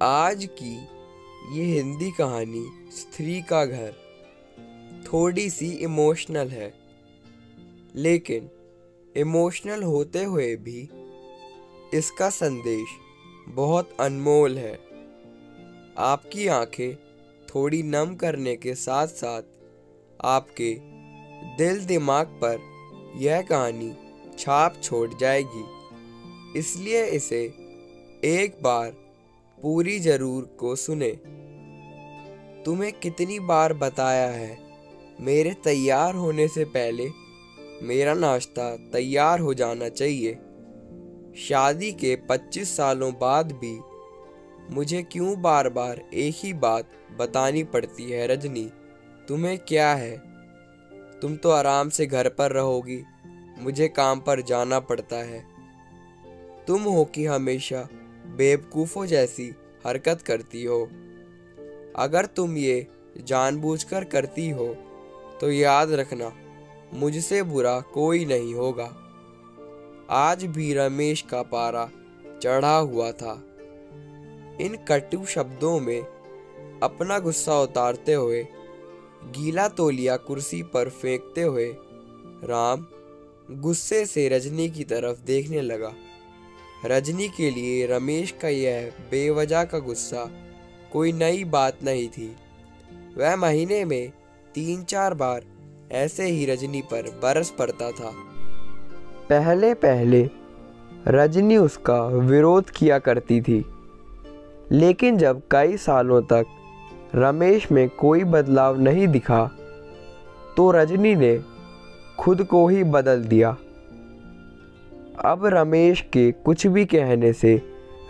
आज की ये हिंदी कहानी स्त्री का घर थोड़ी सी इमोशनल है, लेकिन इमोशनल होते हुए भी इसका संदेश बहुत अनमोल है। आपकी आंखें थोड़ी नम करने के साथ साथ आपके दिल दिमाग पर यह कहानी छाप छोड़ जाएगी, इसलिए इसे एक बार पूरी जरूर को सुने। तुम्हें कितनी बार बताया है, मेरे तैयार होने से पहले मेरा नाश्ता तैयार हो जाना चाहिए। शादी के 25 सालों बाद भी मुझे क्यों बार बार एक ही बात बतानी पड़ती है रजनी? तुम्हें क्या है? तुम तो आराम से घर पर रहोगी, मुझे काम पर जाना पड़ता है। तुम हो कि हमेशा बेवकूफ़ों जैसी हरकत करती हो। अगर तुम ये जानबूझकर करती हो तो याद रखना, मुझसे बुरा कोई नहीं होगा। आज भी रमेश का पारा चढ़ा हुआ था। इन कटु शब्दों में अपना गुस्सा उतारते हुए, गीला तौलिया कुर्सी पर फेंकते हुए राम गुस्से से रजनी की तरफ देखने लगा। रजनी के लिए रमेश का यह बेवजह का गुस्सा कोई नई बात नहीं थी। वह महीने में 3-4 बार ऐसे ही रजनी पर बरस पड़ता था। पहले पहले रजनी उसका विरोध किया करती थी, लेकिन जब कई सालों तक रमेश में कोई बदलाव नहीं दिखा तो रजनी ने खुद को ही बदल दिया। अब रमेश के कुछ भी कहने से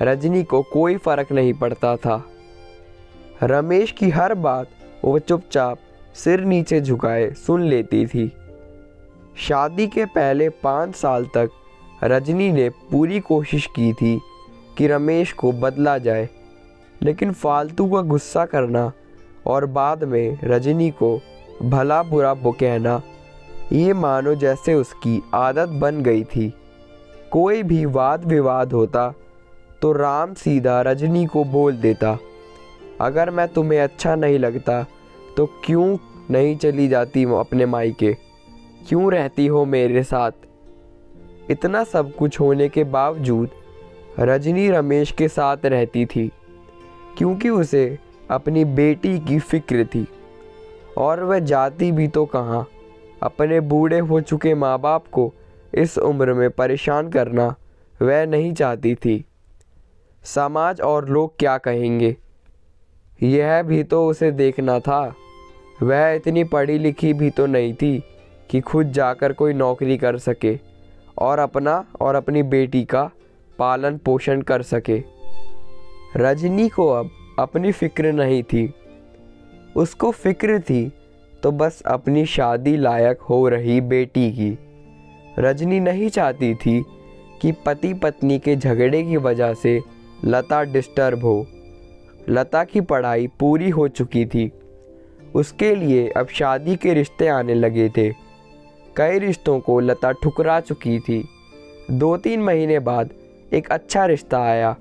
रजनी को कोई फर्क नहीं पड़ता था। रमेश की हर बात वो चुपचाप सिर नीचे झुकाए सुन लेती थी। शादी के पहले 5 साल तक रजनी ने पूरी कोशिश की थी कि रमेश को बदला जाए, लेकिन फालतू का गुस्सा करना और बाद में रजनी को भला बुरा कहना, ये मानो जैसे उसकी आदत बन गई थी। कोई भी वाद विवाद होता तो राम सीधा रजनी को बोल देता, अगर मैं तुम्हें अच्छा नहीं लगता तो क्यों नहीं चली जाती अपने मायके, क्यों रहती हो मेरे साथ? इतना सब कुछ होने के बावजूद रजनी रमेश के साथ रहती थी, क्योंकि उसे अपनी बेटी की फिक्र थी। और वह जाती भी तो कहाँ, अपने बूढ़े हो चुके माँ बाप को इस उम्र में परेशान करना वह नहीं चाहती थी। समाज और लोग क्या कहेंगे, यह भी तो उसे देखना था। वह इतनी पढ़ी लिखी भी तो नहीं थी कि खुद जाकर कोई नौकरी कर सके और अपना और अपनी बेटी का पालन पोषण कर सके। रजनी को अब अपनी फिक्र नहीं थी, उसको फिक्र थी तो बस अपनी शादी लायक हो रही बेटी की। रजनी नहीं चाहती थी कि पति पत्नी के झगड़े की वजह से लता डिस्टर्ब हो। लता की पढ़ाई पूरी हो चुकी थी, उसके लिए अब शादी के रिश्ते आने लगे थे। कई रिश्तों को लता ठुकरा चुकी थी। 2-3 महीने बाद एक अच्छा रिश्ता आया।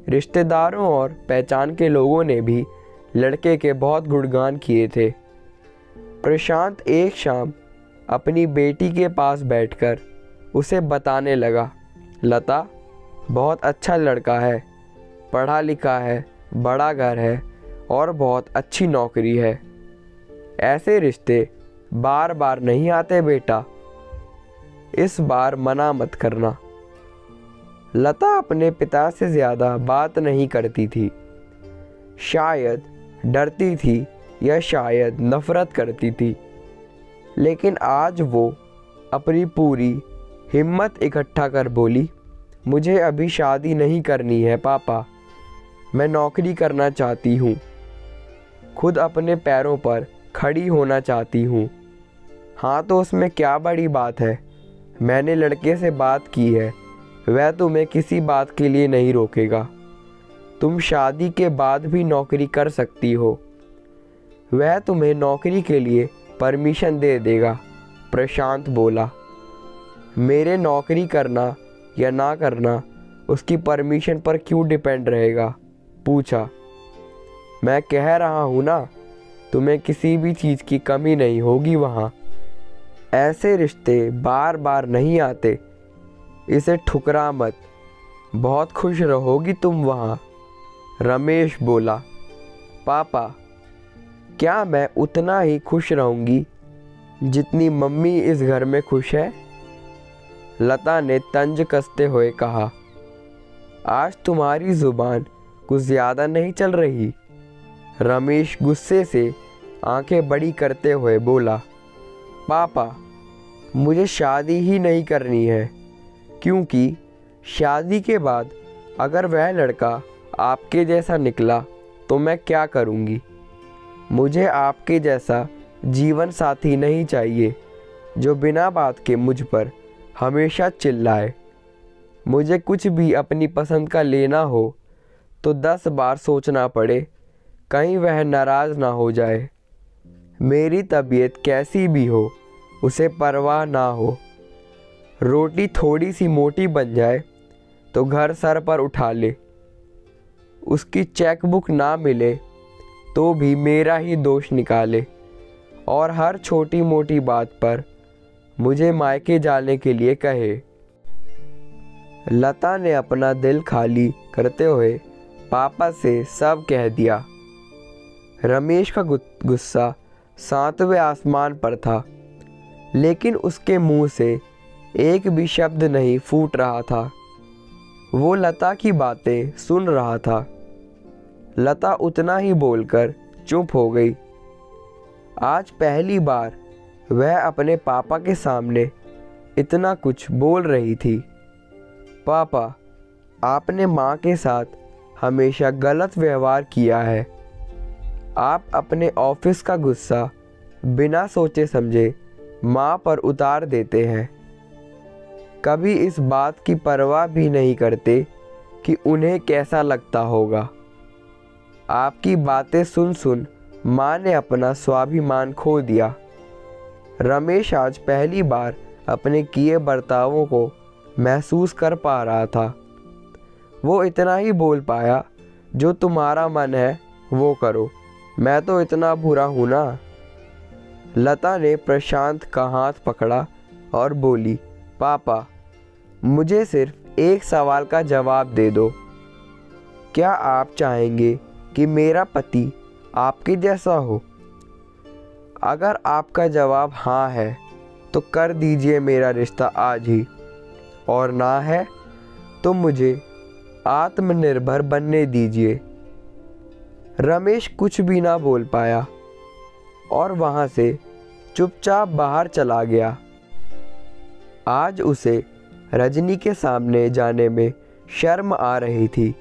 रिश्तेदारों और पहचान के लोगों ने भी लड़के के बहुत गुणगान किए थे। प्रशांत एक शाम अपनी बेटी के पास बैठकर उसे बताने लगा, लता बहुत अच्छा लड़का है, पढ़ा लिखा है, बड़ा घर है और बहुत अच्छी नौकरी है। ऐसे रिश्ते बार बार नहीं आते बेटा, इस बार मना मत करना। लता अपने पिता से ज़्यादा बात नहीं करती थी। शायद डरती थी या शायद नफ़रत करती थी, लेकिन आज वो अपनी पूरी हिम्मत इकट्ठा कर बोली, मुझे अभी शादी नहीं करनी है पापा, मैं नौकरी करना चाहती हूँ, खुद अपने पैरों पर खड़ी होना चाहती हूँ। हाँ तो उसमें क्या बड़ी बात है, मैंने लड़के से बात की है, वह तुम्हें किसी बात के लिए नहीं रोकेगा। तुम शादी के बाद भी नौकरी कर सकती हो, वह तुम्हें नौकरी के लिए परमिशन दे देगा। प्रशांत बोला, मेरे नौकरी करना या ना करना उसकी परमिशन पर क्यों डिपेंड रहेगा? पूछा। मैं कह रहा हूँ ना, तुम्हें किसी भी चीज़ की कमी नहीं होगी वहाँ। ऐसे रिश्ते बार बार नहीं आते, इसे ठुकरा मत, बहुत खुश रहोगी तुम वहाँ। रमेश बोला, पापा, क्या मैं उतना ही खुश रहूँगी जितनी मम्मी इस घर में खुश है? लता ने तंज कसते हुए कहा, आज तुम्हारी ज़ुबान कुछ ज़्यादा नहीं चल रही? रमेश गुस्से से आंखें बड़ी करते हुए बोला, पापा, मुझे शादी ही नहीं करनी है, क्योंकि शादी के बाद अगर वह लड़का आपके जैसा निकला तो मैं क्या करूँगी? मुझे आपके जैसा जीवन साथी नहीं चाहिए जो बिना बात के मुझ पर हमेशा चिल्लाए। मुझे कुछ भी अपनी पसंद का लेना हो तो 10 बार सोचना पड़े, कहीं वह नाराज़ ना हो जाए। मेरी तबीयत कैसी भी हो उसे परवाह ना हो। रोटी थोड़ी सी मोटी बन जाए तो घर सर पर उठा ले। उसकी चेकबुक ना मिले तो भी मेरा ही दोष निकाले और हर छोटी मोटी बात पर मुझे मायके जाने के लिए कहे। लता ने अपना दिल खाली करते हुए पापा से सब कह दिया। रमेश का गुस्सा 7वें आसमान पर था, लेकिन उसके मुंह से एक भी शब्द नहीं फूट रहा था। वो लता की बातें सुन रहा था। लता उतना ही बोलकर चुप हो गई। आज पहली बार वह अपने पापा के सामने इतना कुछ बोल रही थी। पापा, आपने माँ के साथ हमेशा गलत व्यवहार किया है। आप अपने ऑफिस का गुस्सा बिना सोचे समझे माँ पर उतार देते हैं। कभी इस बात की परवाह भी नहीं करते कि उन्हें कैसा लगता होगा। आपकी बातें सुन सुन माँ ने अपना स्वाभिमान खो दिया। रमेश आज पहली बार अपने किए बर्तावों को महसूस कर पा रहा था। वो इतना ही बोल पाया, जो तुम्हारा मन है वो करो, मैं तो इतना बुरा हूँ ना? लता ने प्रशांत का हाथ पकड़ा और बोली, पापा, मुझे सिर्फ एक सवाल का जवाब दे दो। क्या आप चाहेंगे कि मेरा पति आपके जैसा हो? अगर आपका जवाब हाँ है तो कर दीजिए मेरा रिश्ता आज ही, और ना है तो मुझे आत्मनिर्भर बनने दीजिए। रमेश कुछ भी ना बोल पाया और वहाँ से चुपचाप बाहर चला गया। आज उसे रजनी के सामने जाने में शर्म आ रही थी।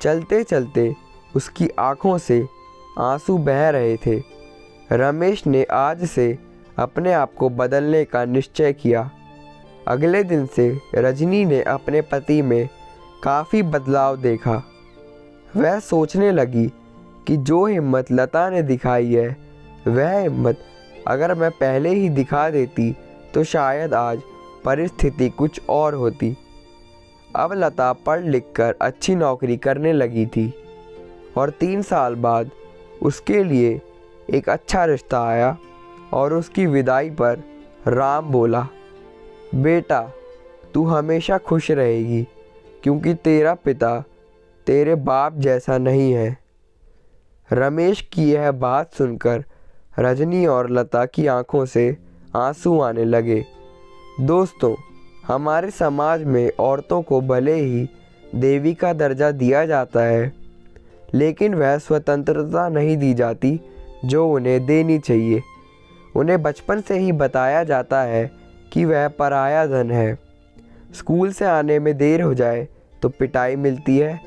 चलते चलते उसकी आंखों से आंसू बह रहे थे। रमेश ने आज से अपने आप को बदलने का निश्चय किया। अगले दिन से रजनी ने अपने पति में काफ़ी बदलाव देखा। वह सोचने लगी कि जो हिम्मत लता ने दिखाई है, वह हिम्मत अगर मैं पहले ही दिखा देती तो शायद आज परिस्थिति कुछ और होती। अब लता पढ़ लिख कर अच्छी नौकरी करने लगी थी और 3 साल बाद उसके लिए एक अच्छा रिश्ता आया और उसकी विदाई पर राम बोला, बेटा, तू हमेशा खुश रहेगी क्योंकि तेरा पिता तेरे बाप जैसा नहीं है। रमेश की यह बात सुनकर रजनी और लता की आंखों से आंसू आने लगे। दोस्तों, हमारे समाज में औरतों को भले ही देवी का दर्जा दिया जाता है, लेकिन वह स्वतंत्रता नहीं दी जाती जो उन्हें देनी चाहिए। उन्हें बचपन से ही बताया जाता है कि वह पराया धन है। स्कूल से आने में देर हो जाए तो पिटाई मिलती है।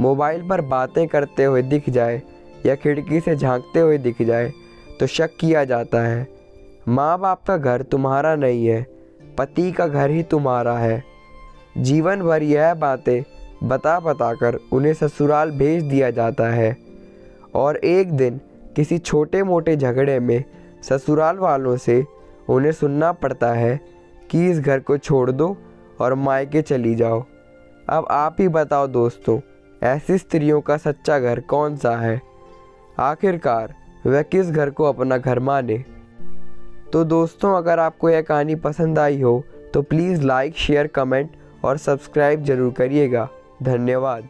मोबाइल पर बातें करते हुए दिख जाए या खिड़की से झांकते हुए दिख जाए तो शक किया जाता है। माँ बाप का घर तुम्हारा नहीं है, पति का घर ही तुम्हारा है। जीवन भर यह बातें बता बता कर उन्हें ससुराल भेज दिया जाता है और एक दिन किसी छोटे मोटे झगड़े में ससुराल वालों से उन्हें सुनना पड़ता है कि इस घर को छोड़ दो और मायके चली जाओ। अब आप ही बताओ दोस्तों, ऐसी स्त्रियों का सच्चा घर कौन सा है? आखिरकार वह किस घर को अपना घर माने। तो दोस्तों, अगर आपको यह कहानी पसंद आई हो तो प्लीज़ लाइक, शेयर, कमेंट और सब्सक्राइब ज़रूर करिएगा। धन्यवाद।